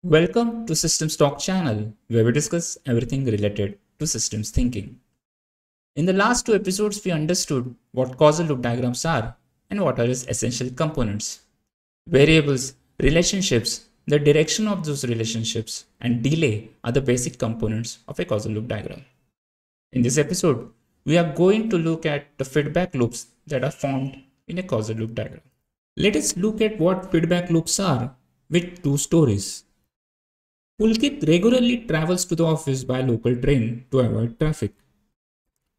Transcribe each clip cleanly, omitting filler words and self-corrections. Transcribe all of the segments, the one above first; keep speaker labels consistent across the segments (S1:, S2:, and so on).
S1: Welcome to Systems Talk channel, where we discuss everything related to systems thinking. In the last two episodes, we understood what causal loop diagrams are and what are its essential components. Variables, relationships, the direction of those relationships, and delay are the basic components of a causal loop diagram. In this episode, we are going to look at the feedback loops that are formed in a causal loop diagram. Let us look at what feedback loops are with two stories. Pulkit regularly travels to the office by local train to avoid traffic.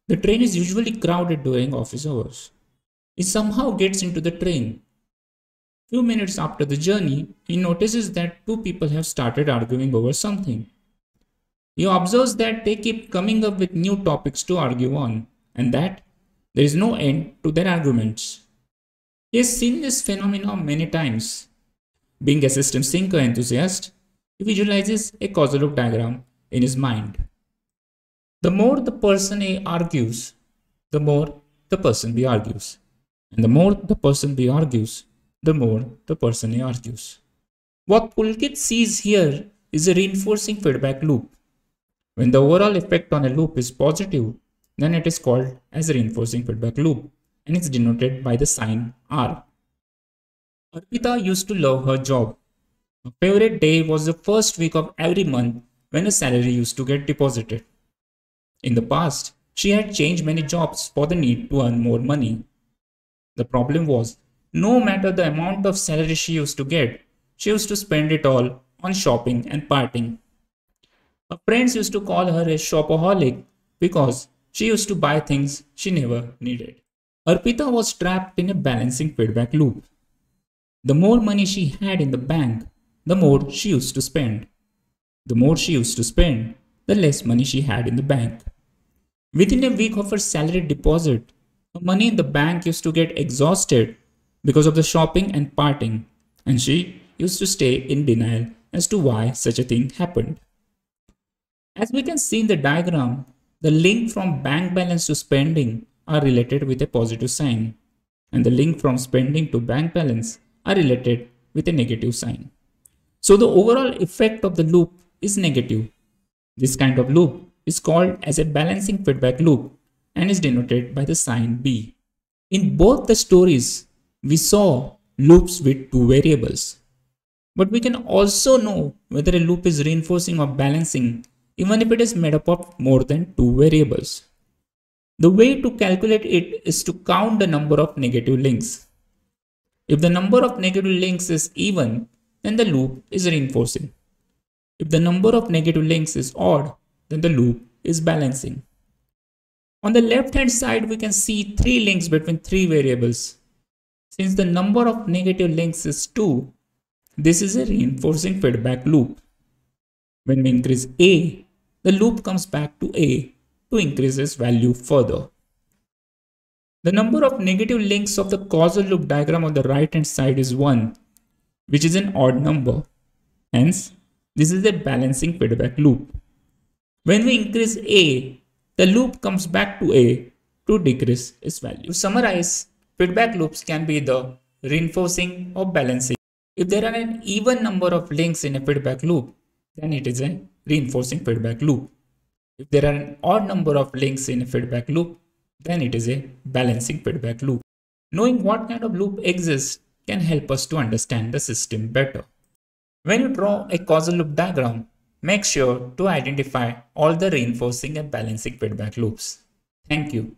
S1: The train is usually crowded during office hours. He somehow gets into the train. Few minutes after the journey, he notices that two people have started arguing over something. He observes that they keep coming up with new topics to argue on, and that there is no end to their arguments. He has seen this phenomenon many times. Being a systems thinker enthusiast, he visualizes a causal loop diagram in his mind. The more the person A argues, the more the person B argues. And the more the person B argues, the more the person A argues. What Pulkit sees here is a reinforcing feedback loop. When the overall effect on a loop is positive, then it is called as a reinforcing feedback loop and it's denoted by the sign R. Arpita used to love her job. Her favorite day was the first week of every month when her salary used to get deposited. In the past, she had changed many jobs for the need to earn more money. The problem was, no matter the amount of salary she used to get, she used to spend it all on shopping and partying. Her friends used to call her a shopaholic because she used to buy things she never needed. Arpita was trapped in a balancing feedback loop. The more money she had in the bank, the more she used to spend. The more she used to spend, the less money she had in the bank. Within a week of her salary deposit, her money in the bank used to get exhausted because of the shopping and partying, and she used to stay in denial as to why such a thing happened. As we can see in the diagram, the link from bank balance to spending are related with a positive sign, and the link from spending to bank balance are related with a negative sign. So the overall effect of the loop is negative. This kind of loop is called as a balancing feedback loop and is denoted by the sign B. In both the stories, we saw loops with two variables. But we can also know whether a loop is reinforcing or balancing even if it is made up of more than two variables. The way to calculate it is to count the number of negative links. If the number of negative links is even, then the loop is reinforcing. If the number of negative links is odd, then the loop is balancing. On the left hand side, we can see three links between three variables. Since the number of negative links is 2, this is a reinforcing feedback loop. When we increase A, the loop comes back to A to increase its value further. The number of negative links of the causal loop diagram on the right hand side is 1, which is an odd number. Hence, this is a balancing feedback loop. When we increase A, the loop comes back to A to decrease its value. To summarize, feedback loops can be either reinforcing or balancing. If there are an even number of links in a feedback loop, then it is a reinforcing feedback loop. If there are an odd number of links in a feedback loop, then it is a balancing feedback loop. Knowing what kind of loop exists can help us to understand the system better. When you draw a causal loop diagram, make sure to identify all the reinforcing and balancing feedback loops. Thank you.